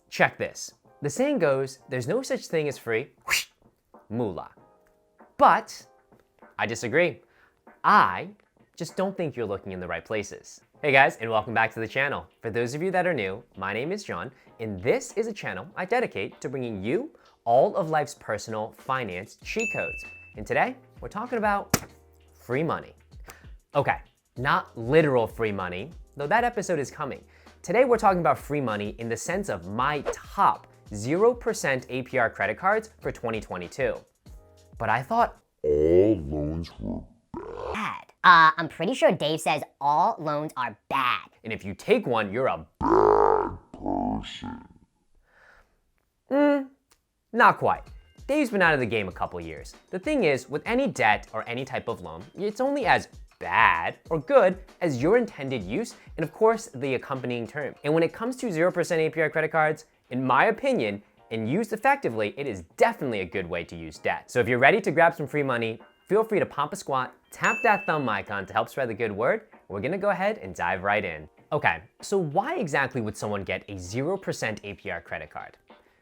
Check this. The saying goes, there's no such thing as free moolah. But I disagree. I just don't think you're looking in the right places. Hey guys, and welcome back to the channel. For those of you that are new, my name is John, and this is a channel I dedicate to bringing you all of life's personal finance cheat codes. And today, we're talking about free money. Okay, not literal free money, though that episode is coming. Today, we're talking about free money in the sense of my top 0% APR credit cards for 2022. But I thought all loans were bad. I'm pretty sure Dave says all loans are bad. and if you take one, you're a person. Not quite. Dave's been out of the game a couple years. The thing is, with any debt or any type of loan, it's only as bad or good as your intended use and of course the accompanying term. And when it comes to 0% APR credit cards, in my opinion, and used effectively, it is definitely a good way to use debt. So if you're ready to grab some free money, feel free to pop a squat, tap that thumb icon to help spread the good word. We're gonna go ahead and dive right in. Okay, so why exactly would someone get a 0% APR credit card?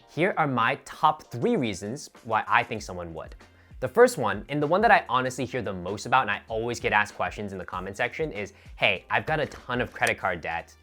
Here are my top 3 reasons why I think someone would. The first one, and the one that I honestly hear the most about and I always get asked questions in the comment section is, hey, I've got a ton of credit card debt.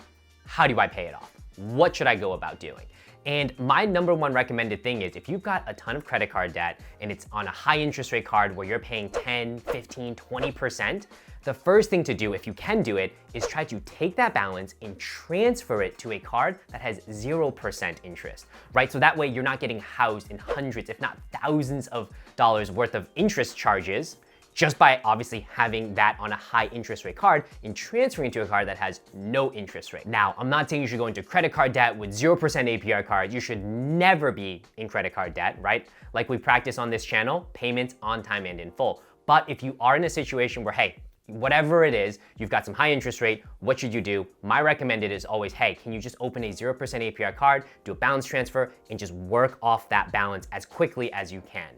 How do I pay it off? What should I go about doing? And my number one recommended thing is if you've got a ton of credit card debt and it's on a high interest rate card where you're paying 10, 15, 20%, the first thing to do, if you can do it, is try to take that balance and transfer it to a card that has 0% interest, right? So that way you're not getting housed in hundreds, if not thousands of dollars worth of interest charges just by obviously having that on a high interest rate card and transferring to a card that has no interest rate. Now, I'm not saying you should go into credit card debt with 0% APR cards. You should never be in credit card debt, right? Like we practice on this channel, payments on time and in full. But if you are in a situation where, hey, whatever it is, you've got some high interest rate, what should you do? My recommended is always, hey, can you just open a 0% APR card, do a balance transfer, and just work off that balance as quickly as you can.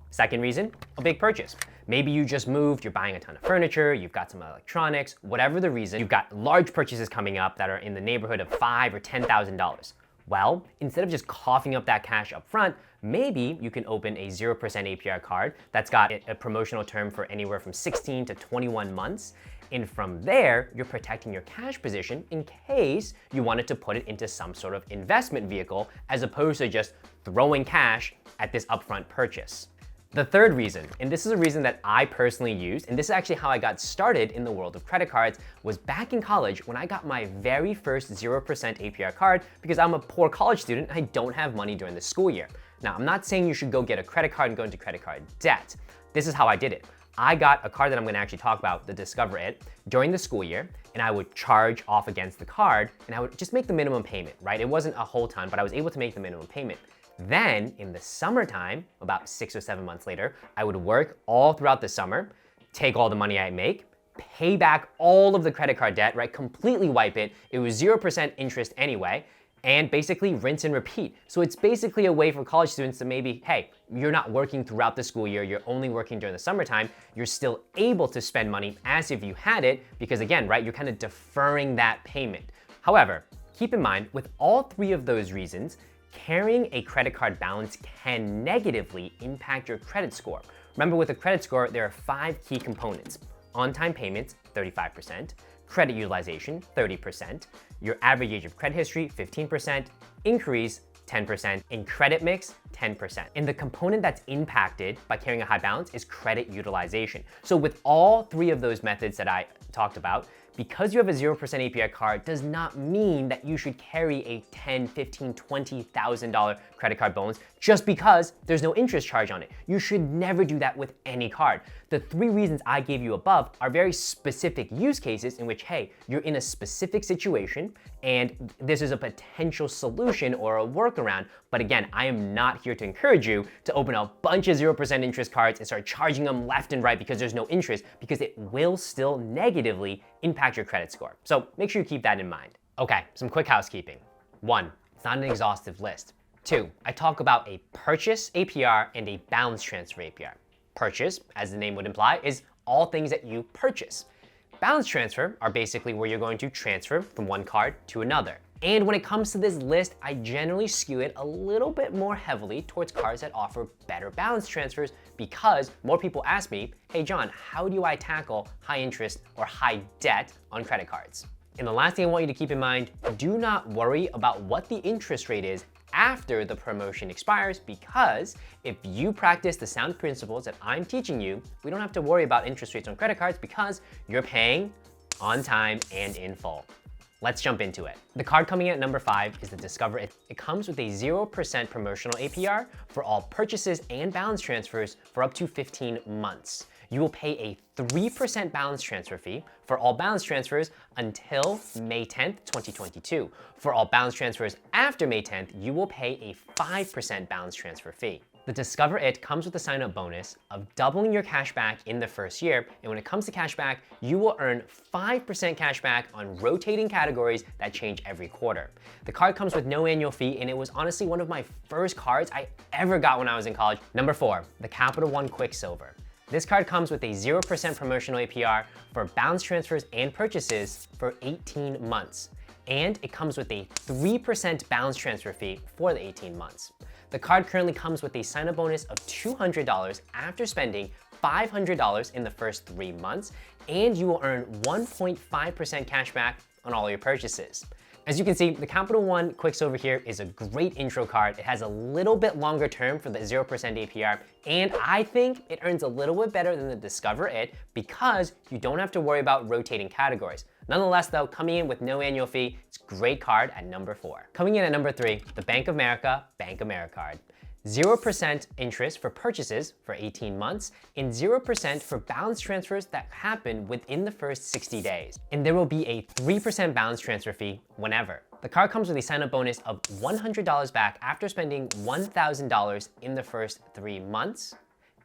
Second reason, a big purchase. Maybe you just moved, you're buying a ton of furniture, you've got some electronics, whatever the reason, you've got large purchases coming up that are in the neighborhood of $5,000 or $10,000. Well, instead of just coughing up that cash up front, maybe you can open a 0% APR card that's got a promotional term for anywhere from 16 to 21 months. And from there, you're protecting your cash position in case you wanted to put it into some sort of investment vehicle as opposed to just throwing cash at this upfront purchase. The third reason, and this is a reason that I personally used, and this is actually how I got started in the world of credit cards, was back in college when I got my very first 0% APR card because I'm a poor college student and I don't have money during the school year. Now, I'm not saying you should go get a credit card and go into credit card debt. This is how I did it. I got a card that I'm gonna actually talk about, the Discover It, during the school year, and I would charge off against the card and I would just make the minimum payment, right? It wasn't a whole ton, but I was able to make the minimum payment. Then in the summertime, about 6 or 7 months later, I would work all throughout the summer, take all the money I make, pay back all of the credit card debt, right? Completely wipe it. It was 0% interest anyway, and basically rinse and repeat. So it's basically a way for college students to maybe, hey, you're not working throughout the school year, you're only working during the summertime, you're still able to spend money as if you had it, because again, right, you're kind of deferring that payment. However, keep in mind, with all 3 of those reasons, carrying a credit card balance can negatively impact your credit score. Remember, with a credit score, there are 5 key components. On-time payments, 35%, credit utilization, 30%, your average age of credit history, 15%, inquiries, 10%, and credit mix, 10%. And the component that's impacted by carrying a high balance is credit utilization. So with all 3 of those methods that I talked about, because you have a 0% APR card does not mean that you should carry a $10,000, $15,000, $20,000 credit card balance just because there's no interest charge on it. You should never do that with any card. The 3 reasons I gave you above are very specific use cases in which, hey, you're in a specific situation and this is a potential solution or a workaround. But again, I am not here to encourage you to open a bunch of 0% interest cards and start charging them left and right because there's no interest, because it will still negatively impact your credit score. So make sure you keep that in mind. Okay, some quick housekeeping. 1, it's not an exhaustive list. 2, I talk about a purchase APR and a balance transfer APR. Purchase, as the name would imply, is all things that you purchase. Balance transfer are basically where you're going to transfer from one card to another. And when it comes to this list, I generally skew it a little bit more heavily towards cards that offer better balance transfers because more people ask me, hey John, how do I tackle high interest or high debt on credit cards? And the last thing I want you to keep in mind, do not worry about what the interest rate is after the promotion expires, because if you practice the sound principles that I'm teaching you, we don't have to worry about interest rates on credit cards because you're paying on time and in full. Let's jump into it. The card coming in at number 5 is the Discover It. It comes with a 0% promotional APR for all purchases and balance transfers for up to 15 months. You will pay a 3% balance transfer fee for all balance transfers until May 10th, 2022. For all balance transfers after May 10th, you will pay a 5% balance transfer fee. The Discover It comes with a sign-up bonus of doubling your cash back in the first year, and when it comes to cash back, you will earn 5% cash back on rotating categories that change every quarter. The card comes with no annual fee, and it was honestly one of my first cards I ever got when I was in college. Number 4, the Capital One Quicksilver. This card comes with a 0% promotional APR for balance transfers and purchases for 18 months. And it comes with a 3% balance transfer fee for the 18 months. The card currently comes with a sign-up bonus of $200 after spending $500 in the first 3 months, and you will earn 1.5% cash back on all your purchases. As you can see, the Capital One Quicksilver here is a great intro card. It has a little bit longer term for the 0% APR, and I think it earns a little bit better than the Discover It because you don't have to worry about rotating categories. Nonetheless though, coming in with no annual fee, it's a great card at number 4. Coming in at number 3, the Bank of America card. 0% interest for purchases for 18 months, and 0% for balance transfers that happen within the first 60 days. And there will be a 3% balance transfer fee whenever. The card comes with a sign-up bonus of $100 back after spending $1,000 in the first 3 months,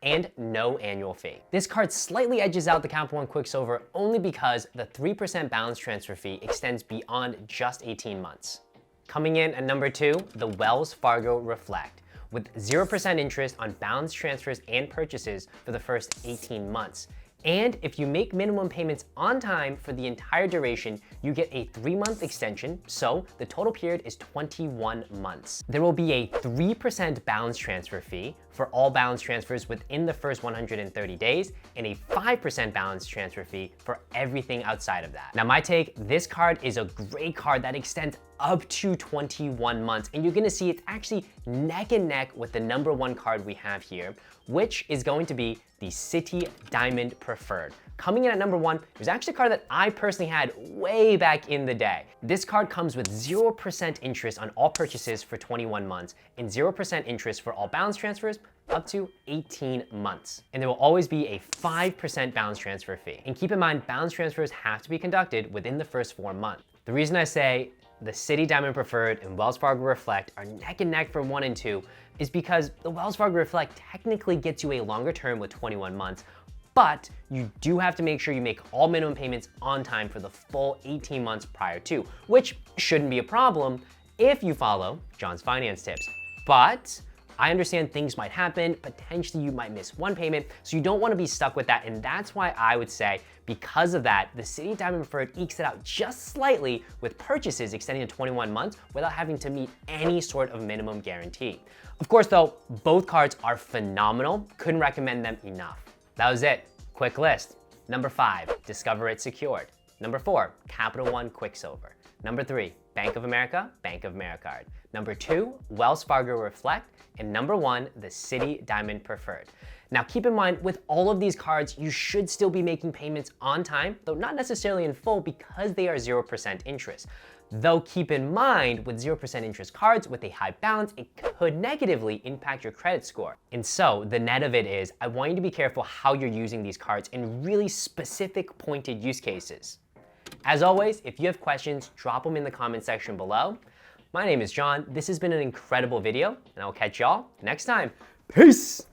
and no annual fee. This card slightly edges out the Capital One Quicksilver only because the 3% balance transfer fee extends beyond just 18 months. Coming in at number 2, the Wells Fargo Reflect, with 0% interest on balance transfers and purchases for the first 18 months. And if you make minimum payments on time for the entire duration, you get a 3-month extension, so the total period is 21 months. There will be a 3% balance transfer fee for all balance transfers within the first 130 days, and a 5% balance transfer fee for everything outside of that. Now my take, this card is a great card that extends up to 21 months, and you're gonna see it's actually neck and neck with the number 1 card we have here, which is going to be the Citi Diamond Preferred. Coming in at number 1, it was actually a card that I personally had way back in the day. This card comes with 0% interest on all purchases for 21 months and 0% interest for all balance transfers up to 18 months. And there will always be a 5% balance transfer fee. And keep in mind, balance transfers have to be conducted within the first 4 months. The reason I say the Citi Diamond Preferred and Wells Fargo Reflect are neck and neck for 1 and 2 is because the Wells Fargo Reflect technically gets you a longer term with 21 months, but you do have to make sure you make all minimum payments on time for the full 18 months prior to, which shouldn't be a problem if you follow John's finance tips. But I understand things might happen, potentially you might miss 1 payment, so you don't want to be stuck with that, and that's why I would say, because of that, the Citi Diamond Preferred ekes it out just slightly with purchases extending to 21 months without having to meet any sort of minimum guarantee. Of course though, both cards are phenomenal, couldn't recommend them enough. That was it, quick list. Number 5, Discover It Secured. Number 4, Capital One Quicksilver. Number 3, Bank of America card. Number 2, Wells Fargo Reflect. And number 1, the Citi Diamond Preferred. Now keep in mind, with all of these cards, you should still be making payments on time, though not necessarily in full because they are 0% interest. Though keep in mind, with 0% interest cards with a high balance, it could negatively impact your credit score. And so the net of it is, I want you to be careful how you're using these cards in really specific pointed use cases. As always, if you have questions, drop them in the comment section below. My name is John. This has been an incredible video, and I'll catch y'all next time. Peace!